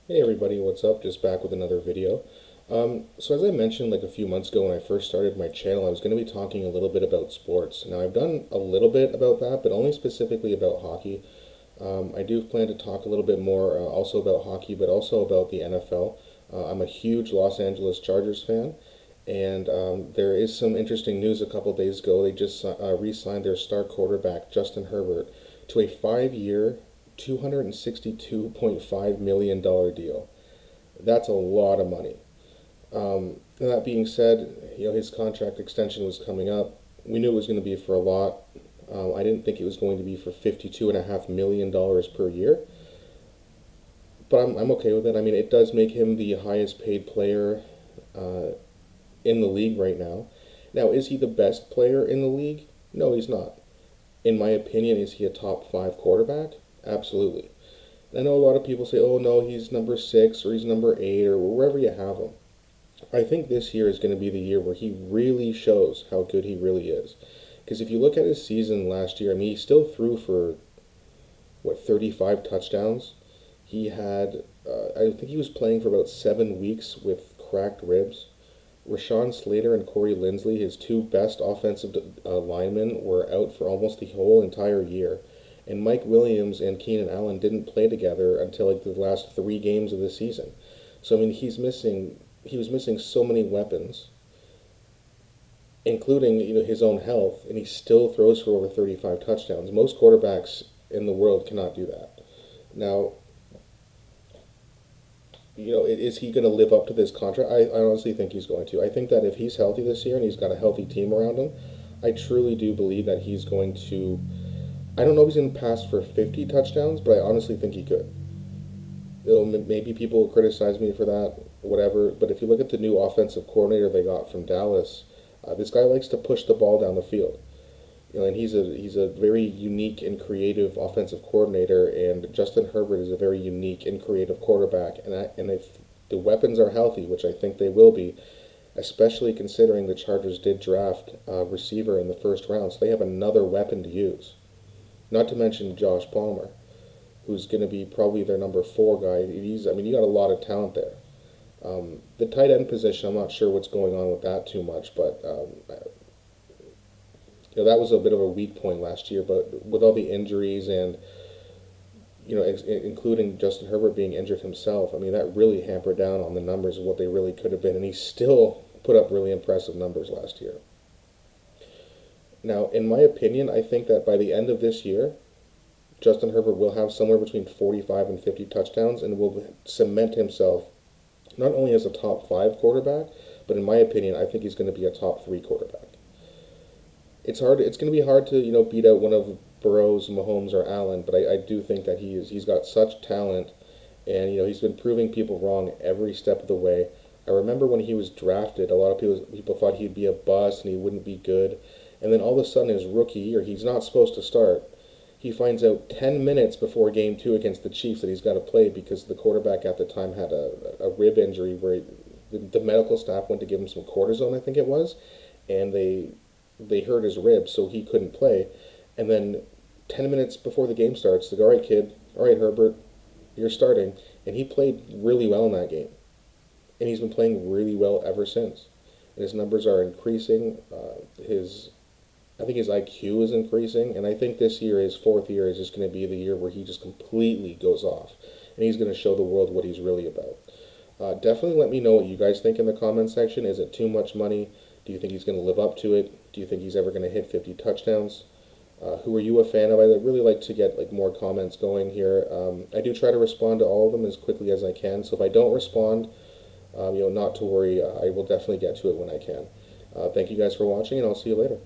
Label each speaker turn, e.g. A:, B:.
A: Hey everybody, what's up? Just back with another video. So as I mentioned like a few months ago when I first started my channel, I was going to be talking a little bit about sports. Now I've done a little bit about that, but only specifically about hockey. I do plan to talk a little bit more also about hockey, but also about the NFL. I'm a huge Los Angeles Chargers fan, and there is some interesting news a couple days ago. They just re-signed their star quarterback, Justin Herbert, to a 5-year, $262.5 million deal. That's a lot of money. That being said, his contract extension was coming up. We knew it was going to be for a lot. I didn't think it was going to be for $52.5 million per year, but I'm okay with it. I mean, it does make him the highest paid player uh, in the league right now. Now, is he the best player in the league? No, he's not. In my opinion, is he a top five quarterback? Absolutely. I know a lot of people say, oh no, he's number six or he's number eight or wherever you have him. I think this year is going to be the year where he really shows how good he really is. Because if you look at his season last year, I mean, he still threw for, 35 touchdowns. He had, I think he was playing for about 7 weeks with cracked ribs. Rashawn Slater and Corey Linsley, his two best offensive linemen, were out for almost the whole entire year. And Mike Williams and Keenan Allen didn't play together until like the last 3 games of the season. So I mean, he was missing so many weapons, including his own health, and he still throws for over 35 touchdowns. Most quarterbacks in the world cannot do that. Now, is he going to live up to this contract? I honestly think he's going to. I think that if he's healthy this year and he's got a healthy team around him, I truly do believe that he's going to. I don't know if he's going to pass for 50 touchdowns, but I honestly think he could. Maybe people will criticize me for that, whatever. But if you look at the new offensive coordinator they got from Dallas, this guy likes to push the ball down the field. And he's a very unique and creative offensive coordinator, and Justin Herbert is a very unique and creative quarterback. And if the weapons are healthy, which I think they will be, especially considering the Chargers did draft a receiver in the first round, so they have another weapon to use. Not to mention Josh Palmer, who's going to be probably their number four guy. I mean, you got a lot of talent there. The tight end position, I'm not sure what's going on with that too much, but that was a bit of a weak point last year. But with all the injuries and including Justin Herbert being injured himself, I mean that really hampered down on the numbers of what they really could have been, and he still put up really impressive numbers last year. Now, in my opinion, I think that by the end of this year, Justin Herbert will have somewhere between 45 and 50 touchdowns and will cement himself not only as a top five quarterback, but in my opinion, I think he's going to be a top three quarterback. It's hard. It's going to be hard to beat out one of Burrows, Mahomes, or Allen, but I do think that he's got such talent, and he's been proving people wrong every step of the way. I remember when he was drafted, a lot of people thought he'd be a bust and he wouldn't be good, and then all of a sudden his rookie year, he's not supposed to start. He finds out 10 minutes before game two against the Chiefs that he's got to play because the quarterback at the time had a rib injury where the medical staff went to give him some cortisone, I think it was, and they hurt his ribs, so he couldn't play. And then 10 minutes before the game starts, they go, all right, kid, all right, Herbert, you're starting. And he played really well in that game. And he's been playing really well ever since. And his numbers are increasing. I think his IQ is increasing. And I think this year, his fourth year, is just going to be the year where he just completely goes off. And he's going to show the world what he's really about. Definitely let me know what you guys think in the comment section. Is it too much money? Do you think he's going to live up to it? Do you think he's ever going to hit 50 touchdowns? Who are you a fan of? I'd really like to get more comments going here. I do try to respond to all of them as quickly as I can. So if I don't respond, not to worry. I will definitely get to it when I can. Thank you guys for watching, and I'll see you later.